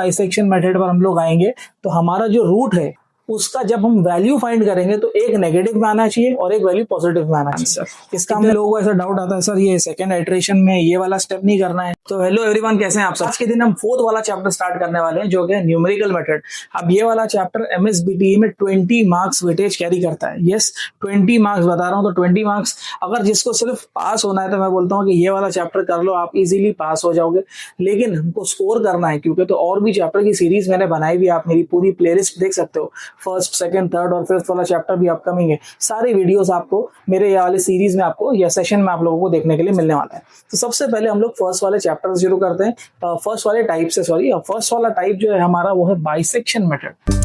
Bisection method पर हम लोग आएंगे तो हमारा जो रूट है उसका जब हम वैल्यू फाइंड करेंगे तो एक नेगेटिव में आना चाहिए और एक वैल्यू पॉजिटिव में आना चाहिए। इसका हम लोगों को ऐसा डाउट आता है, सर ये सेकंड आइटरेशन में ये वाला स्टेप नहीं करना है। तो हेलो एवरीवन, कैसे हैं आप सब। आज के दिन हम फोर्थ वाला चैप्टर स्टार्ट करने वाले हैं जो कि न्यूमेरिकल मेथड। अब ये वाला चैप्टर एमएसबीटीई में 20 मार्क्स वेटेज कैरी करता है। यस 20 मार्क्स बता रहा हूँ, तो 20 मार्क्स अगर जिसको सिर्फ पास होना है तो मैं बोलता हूँ कि ये वाला चैप्टर कर लो, आप इजीली पास हो जाओगे। लेकिन हमको स्कोर करना है क्योंकि तो और भी चैप्टर की सीरीज मैंने बनाई हुई, आप मेरी पूरी प्लेलिस्ट देख सकते हो। फर्स्ट, सेकंड, थर्ड और फिफ्थ वाला चैप्टर भी अपकमिंग है। सारी वीडियोस आपको मेरे ये वाले सीरीज में आपको या सेशन में आप लोगों को देखने के लिए मिलने वाला है। तो सबसे पहले हम लोग फर्स्ट वाले चैप्टर से शुरू करते हैं। फर्स्ट वाले टाइप से, सॉरी फर्स्ट वाला टाइप जो है हमारा वो है बाइसेक्शन मेथड।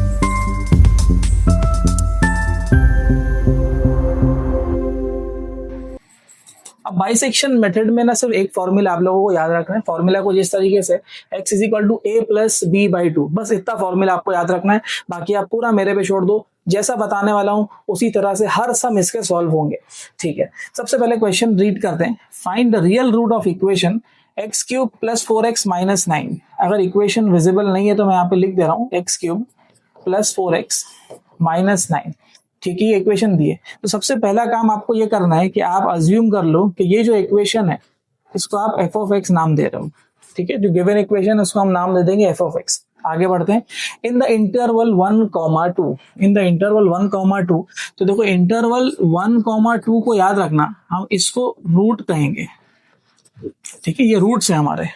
अब बाइसेक्शन मेथड में ना सिर्फ एक फॉर्मूला आप लोगों को याद रखना है। फॉर्मूला को जिस तरीके से x is equal to a plus b by two, बस इतना फॉर्मूला आपको याद रखना है। बाकी आप पूरा मेरे पे छोड़ दो, जैसा बताने वाला हूं उसी तरह से हर सम इसके सॉल्व होंगे। ठीक है, सबसे पहले क्वेश्चन रीड करते हैं। Find the real root of equation x cube plus 4x minus 9। अगर इक्वेशन विजिबल नहीं है तो मैं यहाँ पे लिख दे रहा हूँ x cube plus 4x minus 9। ठीक है, ये इक्वेशन दी है। तो सबसे पहला काम आपको ये करना है कि आप अज्यूम कर लो कि ये जो इक्वेशन है इसको आप एफ ऑफ एक्स नाम दे रहे हो। ठीक है, जो गिवन इक्वेशन है उसको हम नाम दे देंगे एफ ऑफ एक्स। आगे बढ़ते हैं। In the interval 1,2, in the interval 1,2, तो देखो इंटरवल 1,2 को याद रखना, हम इसको रूट कहेंगे। ठीक है, ये रूट्स है हमारे।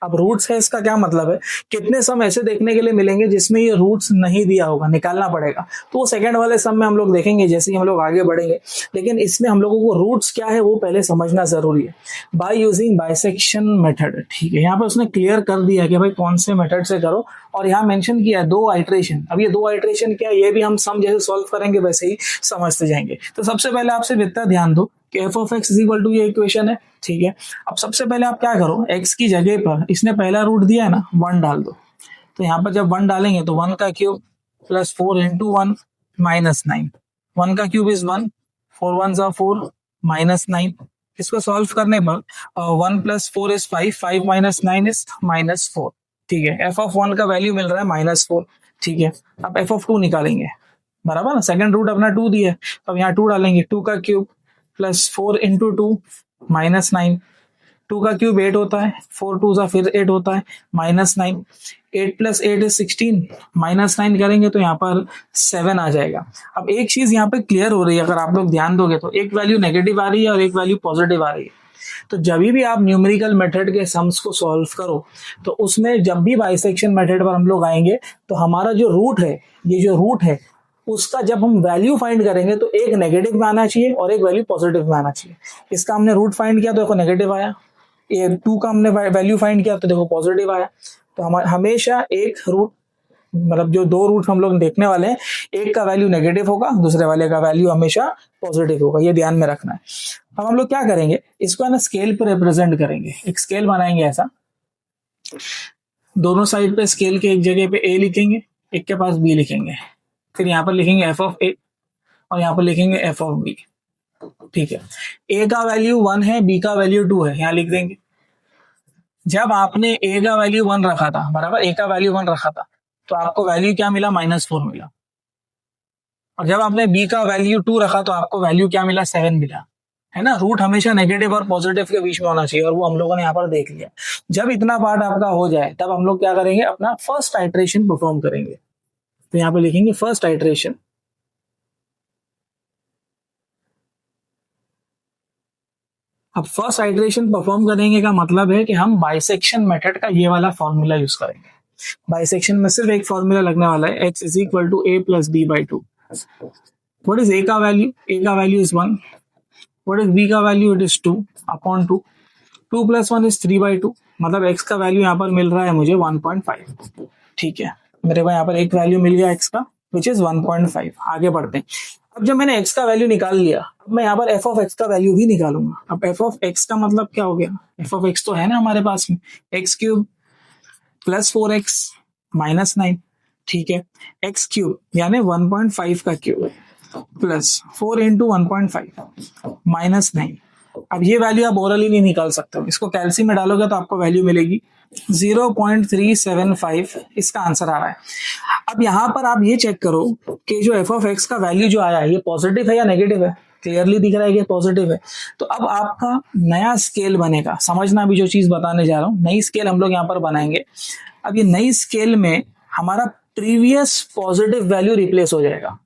अब रूट्स है, इसका क्या मतलब है, कितने सम ऐसे देखने के लिए मिलेंगे जिसमें ये रूट्स नहीं दिया होगा, निकालना पड़ेगा। तो वो सेकंड वाले सम में हम लोग देखेंगे जैसे ही हम लोग आगे बढ़ेंगे। लेकिन इसमें हम लोगों को रूट्स क्या है वो पहले समझना जरूरी है। By using bisection method. ठीक है, यहाँ पे उसने क्लियर कर दिया कि भाई कौन से मेथड से करो, और यहाँ मेंशन किया 2 आइट्रेशन। अब ये 2 आइट्रेशन क्या है, ये भी हम सम जैसे सॉल्व करेंगे वैसे ही समझते जाएंगे। तो सबसे पहले आप सिर्फ इतना ध्यान दो कि f of x is equal to ये इक्वेशन है। ठीक है, अब सबसे पहले आप क्या करो, x की जगह पर इसने पहला रूट दिया है ना 1 डाल दो। तो यहाँ पर जब 1 डालेंगे तो 1 का क्यूब प्लस 4 इंटू 1 माइनस 9। 1 का क्यूब इज 1, 4 1 जा 4 माइनस 9। इसको सॉल्व करने पर 1 plus 4 is 5, 5 minus 9 is minus 4। ठीक है, एफ ऑफ 1 का वैल्यू मिल रहा है माइनस 4। ठीक है, अब एफ ऑफ 2 निकालेंगे, बराबर ना, सेकंड रूट अपना 2 दिया है, अब यहाँ 2 डालेंगे। 2 का क्यूब प्लस 4 इंटू 2 माइनस 9। 2 का क्यूब 8 होता है, 4 2 जा फिर 8 होता है, माइनस 9। 8 प्लस 8 इज 16, माइनस 9 करेंगे तो यहाँ पर 7 आ जाएगा। अब एक चीज यहाँ पे क्लियर हो रही है, अगर आप लोग ध्यान दोगे तो एक वैल्यू नेगेटिव आ रही है और एक वैल्यू पॉजिटिव आ रही है। तो जब भी आप न्यूमेरिकल मेथड के सम्स को सॉल्व करो तो उसमें जब भी बाइसेक्शन मेथड पर हम लोग आएंगे तो हमारा जो रूट है, ये जो रूट है उसका जब हम वैल्यू फाइंड करेंगे तो एक नेगेटिव में आना चाहिए और एक वैल्यू पॉजिटिव में आना चाहिए। इसका हमने रूट फाइंड किया तो देखो नेगेटिव आया, ये 2 का हमने वैल्यू फाइंड किया तो देखो पॉजिटिव आया। तो हम हमेशा एक रूट, मतलब जो 2 रूट हम लोग देखने वाले हैं, एक का वैल्यू नेगेटिव होगा, दूसरे वाले का वैल्यू हमेशा पॉजिटिव होगा, ये ध्यान में रखना है। अब हम लोग क्या करेंगे, इसको है ना स्केल पर रिप्रेजेंट करेंगे। एक स्केल बनाएंगे ऐसा, दोनों साइड पे स्केल के एक जगह पे a लिखेंगे, एक के पास b लिखेंगे, फिर यहाँ पर लिखेंगे एफ ऑफ ए और यहाँ पर लिखेंगे एफ ऑफ बी। ठीक है, ए का वैल्यू 1 है, बी का वैल्यू 2 है, यहाँ लिख देंगे। जब आपने ए का वैल्यू 1 रखा था, बराबर, ए का वैल्यू 1 रखा था तो आपको वैल्यू क्या मिला, -4 मिला। और जब आपने बी का वैल्यू 2 रखा तो आपको वैल्यू क्या मिला, 7 मिला। है ना, रूट हमेशा नेगेटिव और पॉजिटिव के बीच में होना चाहिए और वो हम लोगों ने यहाँ पर देख लिया। जब इतना पार्ट आपका हो जाए तब हम लोग क्या करेंगे, अपना फर्स्ट आइट्रेशन परफॉर्म करेंगे। तो यहाँ पे लिखेंगे फर्स्ट आइट्रेशन। अब फर्स्ट आइट्रेशन परफॉर्म करेंगे का मतलब है कि हम बाइसेक्शन मेथड का ये वाला फॉर्मूला यूज करेंगे। बाइसेक्शन में सिर्फ एक फॉर्मूला लगने वाला है, x is equal to a plus b by 2। What is a का वैल्यू, a का value is 1। What is b का value, it is 2 upon 2। 2 plus 1 is 3 by 2, मतलब x का वैल्यू यहाँ पर मिल रहा है मुझे 1.5। ठीक है, मेरे को यहाँ पर एक वैल्यू मिल गया x का, विच इज 1.5। आगे बढ़ते हैं। अब जब मैंने x का वैल्यू निकाल लिया, अब मैं यहाँ पर f ऑफ x का वैल्यू भी निकालूंगा। अब f ऑफ x का मतलब क्या हो गया, f ऑफ x तो है ना हमारे पास में, x cube plus 4x minus 9। ठीक है, x क्यूब यानी 1.5 का क्यूब प्लस 4 इंटू 1.5 माइनस 9। अब ये वैल्यू आप ओरली नहीं निकाल सकते हो, इसको कैलसी में डालोगे तो आपको वैल्यू मिलेगी 0.375 इसका आंसर आ रहा है। अब यहां पर आप ये चेक करो कि जो एफ ऑफ एक्स का वैल्यू जो आया है ये पॉजिटिव है या नेगेटिव है। क्लियरली दिख रहा है कि पॉजिटिव है। तो अब आपका नया स्केल बनेगा, समझना भी जो चीज बताने जा रहा हूं, नई स्केल हम लोग यहाँ पर बनाएंगे। अब ये नई स्केल में हमारा प्रीवियस पॉजिटिव वैल्यू रिप्लेस हो जाएगा।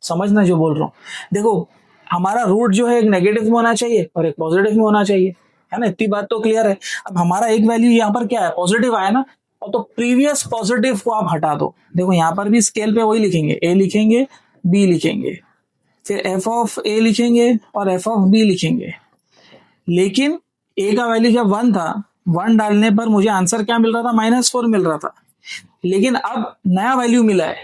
समझना जो बोल रहा हूँ। देखो हमारा रूट जो है एक नेगेटिव में होना चाहिए और एक पॉजिटिव में होना चाहिए, है ना, इतनी बात तो क्लियर है। अब हमारा एक वैल्यू यहाँ पर क्या है, पॉजिटिव आया ना, और तो प्रीवियस पॉजिटिव को आप हटा दो। देखो यहाँ पर भी स्केल पे वही लिखेंगे, ए लिखेंगे, बी लिखेंगे, फिर एफ ऑफ ए लिखेंगे और एफ ऑफ बी लिखेंगे। लेकिन ए का वैल्यू जब 1 था, 1 डालने पर मुझे आंसर क्या मिल रहा था, -4 मिल रहा था। लेकिन अब नया वैल्यू मिला है,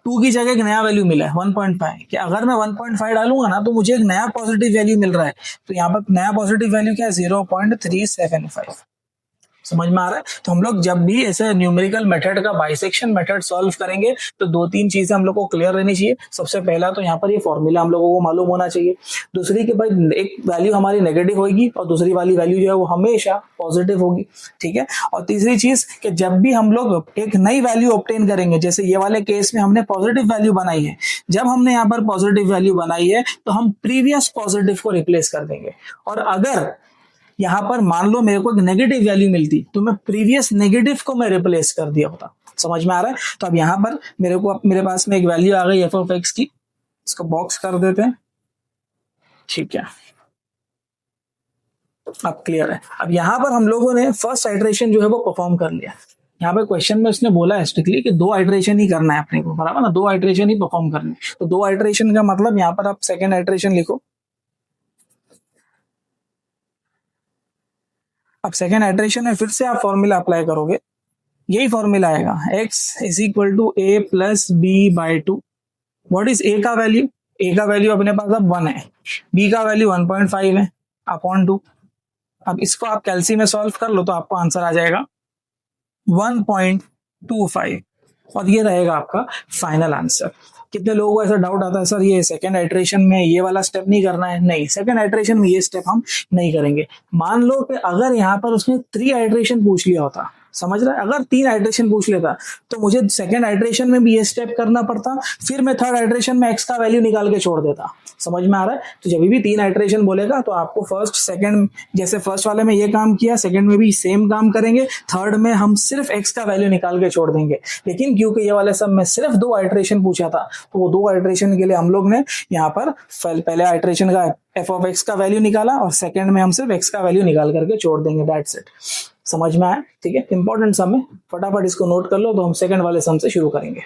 2 की जगह एक नया वैल्यू मिला है 1.5, कि अगर मैं 1.5 डालूंगा ना तो मुझे एक नया पॉजिटिव वैल्यू मिल रहा है। तो यहाँ पर नया पॉजिटिव वैल्यू क्या है, 0.375। समझ में आ रहा है। तो हम लोग जब भी ऐसे न्यूमेरिकल मेथड का बाइसेक्शन मेथड सॉल्व करेंगे तो 2-3 चीजें हम लोग को क्लियर रहनी चाहिए। सबसे पहला तो यहाँ पर ये फॉर्मूला हम लोगों को मालूम होना चाहिए। दूसरी कि भाई एक वैल्यू हमारी नेगेटिव होगी और दूसरी वाली वैल्यू जो है वो हमेशा पॉजिटिव होगी, ठीक है। और तीसरी चीज कि जब भी हम लोग एक नई वैल्यू ऑब्टेन करेंगे, जैसे ये वाले केस में हमने पॉजिटिव वैल्यू बनाई है, जब हमने यहाँ पर पॉजिटिव वैल्यू बनाई है तो हम प्रीवियस पॉजिटिव को रिप्लेस कर देंगे। और अगर यहां पर मान लो मेरे को एक नेगेटिव वैल्यू मिलती तो मैं प्रीवियस नेगेटिव को मैं रिप्लेस कर दिया होता। समझ में आ रहा है। तो अब यहां पर मेरे पास में एक वैल्यू आ गई एफ ऑफ एक्स की, इसको बॉक्स कर देते हैं, ठीक है। अब क्लियर है। अब यहां पर हम लोगों ने फर्स्ट आइटरेशन जो है वो परफॉर्म कर लिया। यहाँ पे क्वेश्चन में उसने बोला है स्ट्रिक्टली कि 2 आइटरेशन ही करना है अपने को, बराबर ना, 2 आइटरेशन ही परफॉर्म करनी। तो 2 आइटरेशन का मतलब यहाँ पर आप सेकेंड आइटरेशन लिखो। अब सेकेंड आइटरेशन में फिर से आप फॉर्मूला अप्लाई करोगे, यही फॉर्मूला आएगा, x is equal to a plus b by 2। What is a का वैल्यू, a का वैल्यू अपने पास अब 1 है, b का वैल्यू 1.5 है अपॉन 2। अब इसको आप कैलसी में सॉल्व कर लो तो आपको आंसर आ जाएगा 1.25 और ये रहेगा आपका फाइनल आंसर। कितने लोगों को ऐसा डाउट आता है, सर ये सेकेंड आइटरेशन में ये वाला स्टेप नहीं करना है? नहीं, सेकेंड आइटरेशन में ये स्टेप हम नहीं करेंगे। मान लो कि अगर यहाँ पर उसने 3 आइटरेशन पूछ लिया होता, समझ रहा है, अगर 3 आइटरेशन पूछ लेता तो मुझे सेकेंड आइटरेशन में भी ये स्टेप करना पड़ता, फिर मैं थर्ड आइटरेशन में एक्स का वैल्यू निकाल के छोड़ देता। समझ में आ रहा है। तो जब भी 3 आइटरेशन बोलेगा तो आपको फर्स्ट सेकंड, जैसे फर्स्ट वाले में ये काम किया, सेकंड में भी सेम काम करेंगे, थर्ड में हम सिर्फ एक्स का वैल्यू निकाल के छोड़ देंगे। लेकिन क्योंकि ये वाले सब में सिर्फ 2 आइटरेशन पूछा था तो वो 2 आइटरेशन के लिए हम लोग ने यहाँ पर पहले आइटरेशन का एफ ऑफ एक्स का वैल्यू निकाला और सेकंड में हम सिर्फ एक्स का वैल्यू निकाल करके छोड़ देंगे, दैट्स इट। समझ में आया, ठीक है। इंपॉर्टेंट सम है, फटाफट इसको नोट कर लो तो हम सेकंड वाले सम से शुरू करेंगे।